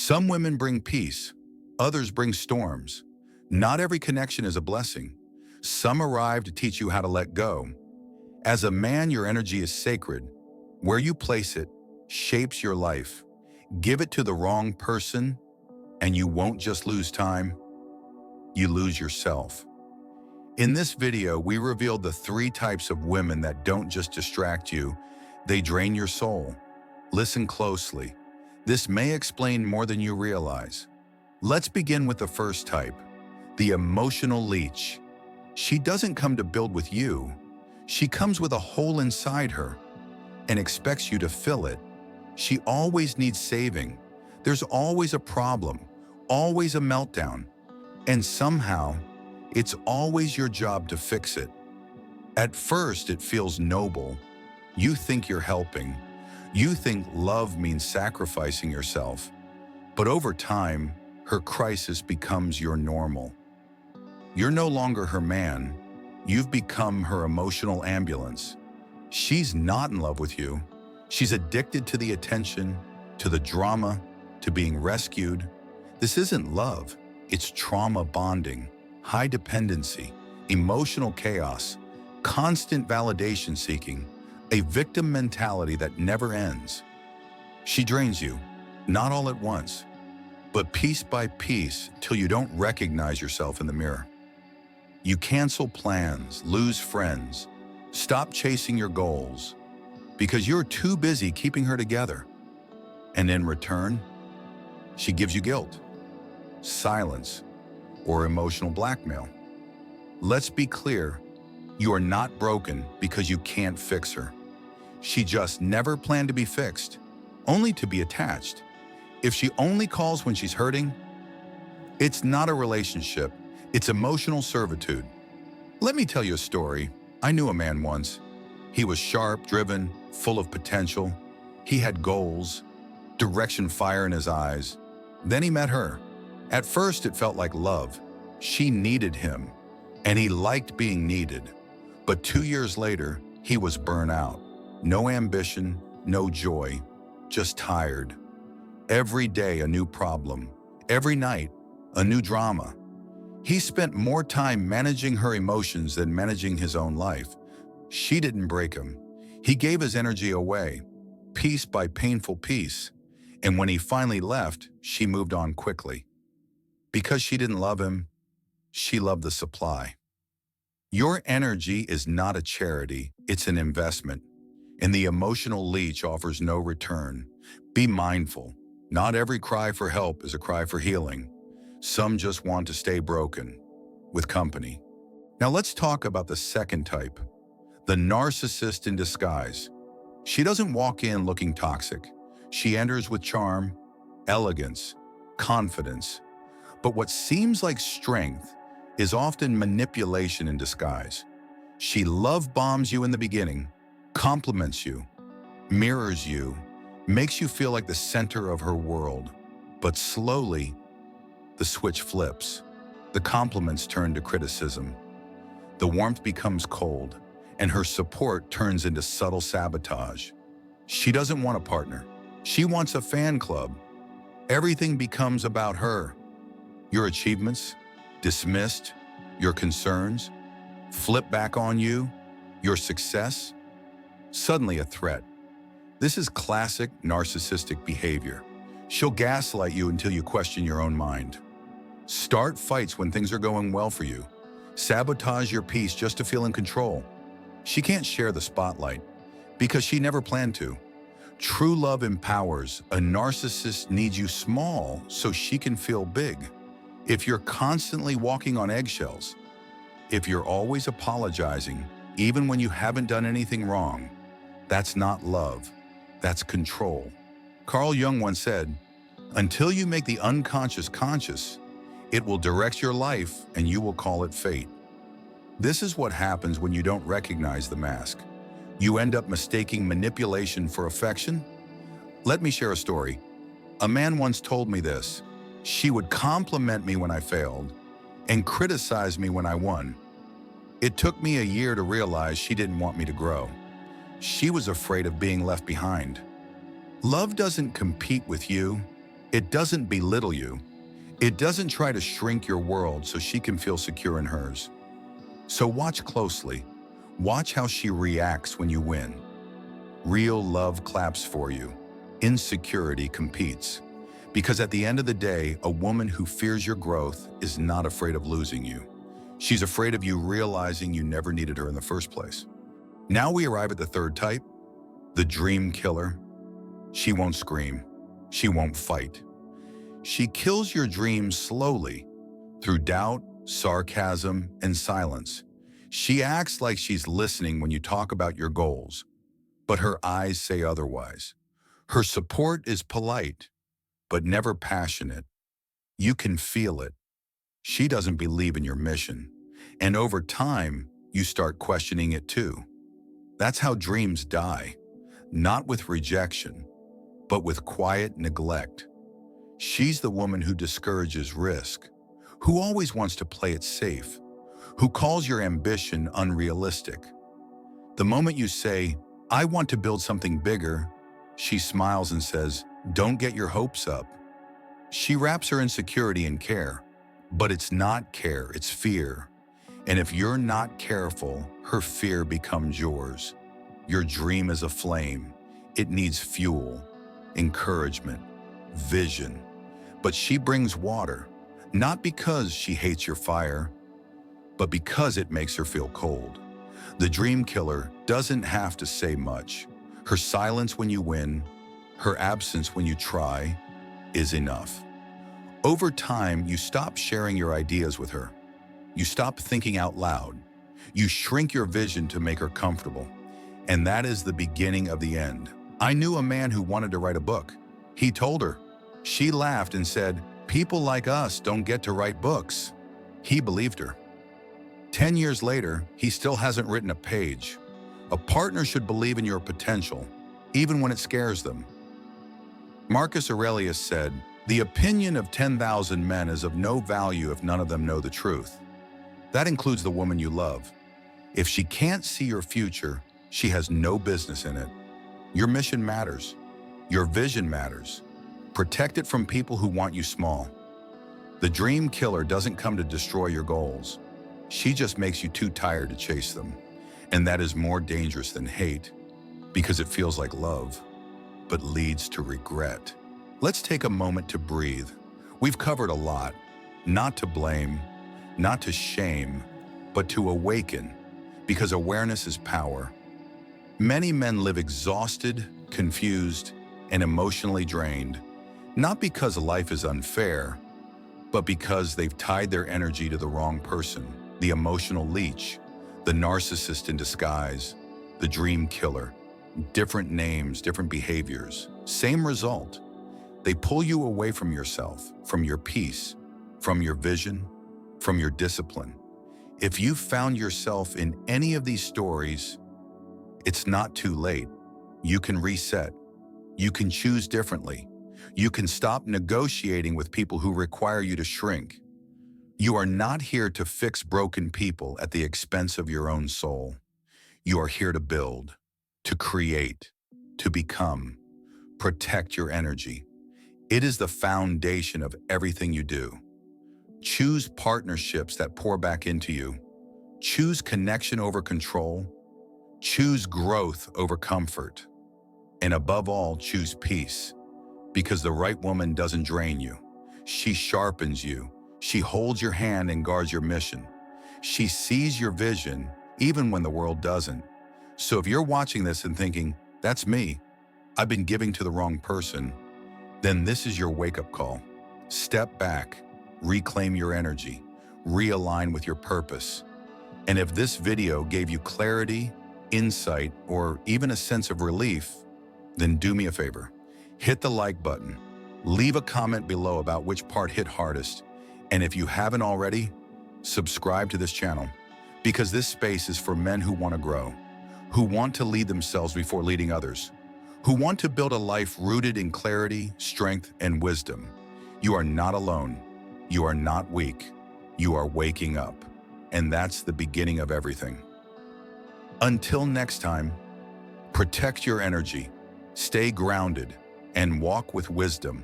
Some women bring peace, others bring storms. Not every connection is a blessing. Some arrive to teach you how to let go. As a man, your energy is sacred. Where you place it shapes your life. Give it to the wrong person, and you won't just lose time, you lose yourself. In this video, we revealed the 3 types of women that don't just distract you, they drain your soul. Listen closely. This may explain more than you realize. Let's begin with the first type, the emotional leech. She doesn't come to build with you. She comes with a hole inside her and expects you to fill it. She always needs saving. There's always a problem, always a meltdown, and somehow, it's always your job to fix it. At first, it feels noble. You think you're helping. You think love means sacrificing yourself. But over time, her crisis becomes your normal. You're no longer her man. You've become her emotional ambulance. She's not in love with you. She's addicted to the attention, to the drama, to being rescued. This isn't love. It's trauma bonding. High dependency, emotional chaos, constant validation seeking, a victim mentality that never ends. She drains you, not all at once, but piece by piece till you don't recognize yourself in the mirror. You cancel plans, lose friends, stop chasing your goals because you're too busy keeping her together. And in return, she gives you guilt, silence, or emotional blackmail. Let's be clear, you are not broken because you can't fix her. She just never planned to be fixed, only to be attached. If she only calls when she's hurting, it's not a relationship, it's emotional servitude. Let me tell you a story. I knew a man once. He was sharp, driven, full of potential. He had goals, direction fire in his eyes. Then he met her. At first, it felt like love. She needed him, and he liked being needed. But 2 years later, he was burnt out. No ambition, no joy, just tired. Every day, a new problem. Every night, a new drama. He spent more time managing her emotions than managing his own life. She didn't break him. He gave his energy away, piece by painful piece. And when he finally left, she moved on quickly. Because she didn't love him, she loved the supply. Your energy is not a charity, it's an investment. And the emotional leech offers no return. Be mindful. Not every cry for help is a cry for healing. Some just want to stay broken, with company. Now let's talk about the second type, the narcissist in disguise. She doesn't walk in looking toxic. She enters with charm, elegance, confidence. But what seems like strength is often manipulation in disguise. She love bombs you in the beginning, compliments you, mirrors you, makes you feel like the center of her world. But slowly, the switch flips. The compliments turn to criticism. The warmth becomes cold, and her support turns into subtle sabotage. She doesn't want a partner. She wants a fan club. Everything becomes about her. Your achievements, dismissed, your concerns, flip back on you, your success, suddenly a threat. This is classic narcissistic behavior. She'll gaslight you until you question your own mind. Start fights when things are going well for you. Sabotage your peace just to feel in control. She can't share the spotlight because she never planned to. True love empowers. A narcissist needs you small so she can feel big. If you're constantly walking on eggshells, if you're always apologizing, even when you haven't done anything wrong, that's not love, that's control. Carl Jung once said, "Until you make the unconscious conscious, it will direct your life and you will call it fate." This is what happens when you don't recognize the mask. You end up mistaking manipulation for affection. Let me share a story. A man once told me this. She would compliment me when I failed and criticize me when I won. It took me a year to realize she didn't want me to grow. She was afraid of being left behind. Love doesn't compete with you, It doesn't belittle you. It doesn't try to shrink your world so she can feel secure in hers. So watch closely. Watch how she reacts when you win. Real love claps for you. Insecurity competes. Because at the end of the day, a woman who fears your growth is not afraid of losing you. She's afraid of you realizing you never needed her in the first place. Now we arrive at the third type, the dream killer. She won't scream. She won't fight. She kills your dreams slowly, through doubt, sarcasm, and silence. She acts like she's listening when you talk about your goals, but her eyes say otherwise. Her support is polite, but never passionate. You can feel it. She doesn't believe in your mission, and over time, you start questioning it too. That's how dreams die, not with rejection, but with quiet neglect. She's the woman who discourages risk, who always wants to play it safe, who calls your ambition unrealistic. The moment you say, "I want to build something bigger," she smiles and says, "Don't get your hopes up." She wraps her insecurity in care, but it's not care, it's fear. And if you're not careful, her fear becomes yours. Your dream is a flame. It needs fuel, encouragement, vision. But she brings water, not because she hates your fire, but because it makes her feel cold. The dream killer doesn't have to say much. Her silence when you win, her absence when you try, is enough. Over time, you stop sharing your ideas with her. You stop thinking out loud. You shrink your vision to make her comfortable. And that is the beginning of the end. I knew a man who wanted to write a book. He told her. She laughed and said, "People like us don't get to write books." He believed her. 10 years later, he still hasn't written a page. A partner should believe in your potential, even when it scares them. Marcus Aurelius said, "The opinion of 10,000 men is of no value if none of them know the truth." That includes the woman you love. If she can't see your future, she has no business in it. Your mission matters. Your vision matters. Protect it from people who want you small. The dream killer doesn't come to destroy your goals. She just makes you too tired to chase them. And that is more dangerous than hate, because it feels like love, but leads to regret. Let's take a moment to breathe. We've covered a lot. Not to blame, not to shame, but to awaken, because awareness is power. Many men live exhausted, confused, and emotionally drained, not because life is unfair, but because they've tied their energy to the wrong person, the emotional leech, the narcissist in disguise, the dream killer. Different names, different behaviors, same result. They pull you away from yourself, from your peace, from your vision, from your discipline. If you found yourself in any of these stories, it's not too late. You can reset. You can choose differently. You can stop negotiating with people who require you to shrink. You are not here to fix broken people at the expense of your own soul. You are here to build, to create, to become. Protect your energy. It is the foundation of everything you do. Choose partnerships that pour back into you. Choose connection over control. Choose growth over comfort. And above all, choose peace. Because the right woman doesn't drain you. She sharpens you. She holds your hand and guards your mission. She sees your vision, even when the world doesn't. So if you're watching this and thinking, "That's me, I've been giving to the wrong person," then this is your wake-up call. Step back, reclaim your energy, realign with your purpose. And if this video gave you clarity, insight, or even a sense of relief, then do me a favor. Hit the like button. Leave a comment below about which part hit hardest. And if you haven't already, subscribe to this channel, because this space is for men who want to grow, who want to lead themselves before leading others, who want to build a life rooted in clarity, strength, and wisdom. You are not alone. You are not weak. You are waking up. And that's the beginning of everything. Until next time, protect your energy, stay grounded, and walk with wisdom.